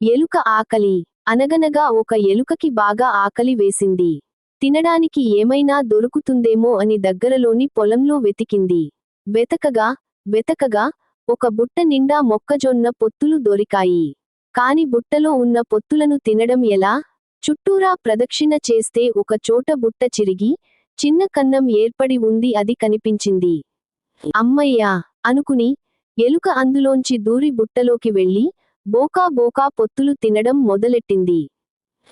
ఎలుక ఆకలి. అనగనగా ఒక ఎలుకకి బాగా ఆకలి వేసింది. తినడానికి ఏమైనా దొరుకుతుందేమో అని దగ్గరలోని పొలంలో వెతికింది. వెతకగా ఒక బుట్ట నిండా మొక్కజొన్న పొత్తులు దొరికాయి. కాని బుట్టలో ఉన్న పొత్తులను తినడం ఎలా? చుట్టూరా ప్రదక్షిణ చేస్తే ఒక చోట బుట్ట చిరిగి చిన్న కన్నం ఏర్పడి ఉంది, అది కనిపించింది. అమ్మయ్యా అనుకుని ఎలుక అందులోంచి దూరి బుట్టలోకి వెళ్లి బోకా పొత్తులు తినడం మొదలెట్టింది.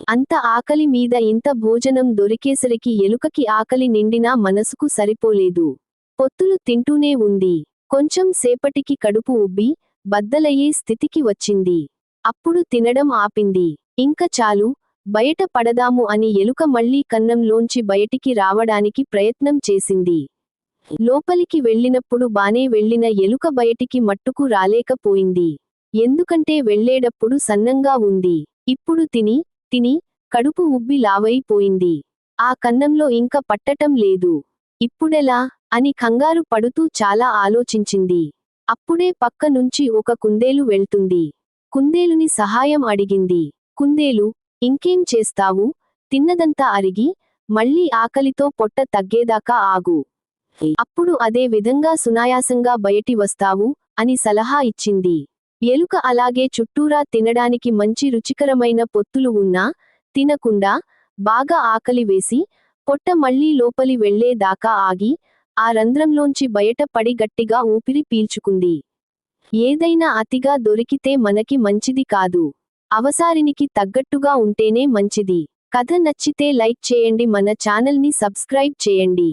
అంత ఆకలి మీద ఇంత భోజనం దొరికేసరికి ఎలుకకి ఆకలి నిండినా మనసుకు సరిపోలేదు. పొత్తులు తింటూనే ఉంది. కొంచెం సేపటికి కడుపు ఉబ్బి బద్దలయ్యే స్థితికి వచ్చింది. అప్పుడు తినడం ఆపింది. ఇంక చాలు, బయట పడదాము అని ఎలుక మళ్లీ కన్నంలోంచి బయటికి రావడానికి ప్రయత్నం చేసింది. లోపలికి వెళ్ళినప్పుడు బానే వెళ్ళిన ఎలుక బయటికి మట్టుకు రాలేకపోయింది. ఎందుకంటే వెళ్ళేటప్పుడు సన్నంగా ఉంది. ఇప్పుడు తిని కడుపు ఉబ్బి లావైపోయింది. ఆ కన్నంలో ఇంక పట్టటం లేదు. ఇప్పుడెలా అని కంగారు పడుతూ చాలా ఆలోచించింది. అప్పుడే పక్క నుంచి ఒక కుందేలు వెళ్తుంది. కుందేలుని సహాయం అడిగింది. కుందేలు, ఇంకేం చేస్తావు? తిన్నదంతా అరిగి మళ్ళీ ఆకలితో పొట్ట తగ్గేదాకా ఆగు. అప్పుడు అదే విధంగా సునాయాసంగా బయటి వస్తావు అని సలహా ఇచ్చింది. ఎలుక అలాగే చుట్టూరా తినడానికి మంచి రుచికరమైన పొత్తులు ఉన్నా తినకుండా బాగా ఆకలి వేసి పొట్ట మళ్లీ లోపలి వెళ్లే దాకా ఆగి ఆ రంధ్రంలోంచి బయట పడి గట్టిగా ఊపిరి పీల్చుకుంది. ఏదైనా అతిగా దొరికితే మనకి మంచిది కాదు. అవసరానికి తగ్గట్టుగా ఉంటేనే మంచిది. కథ నచ్చితే లైక్ చేయండి, మన ఛానల్ని సబ్స్క్రైబ్ చేయండి.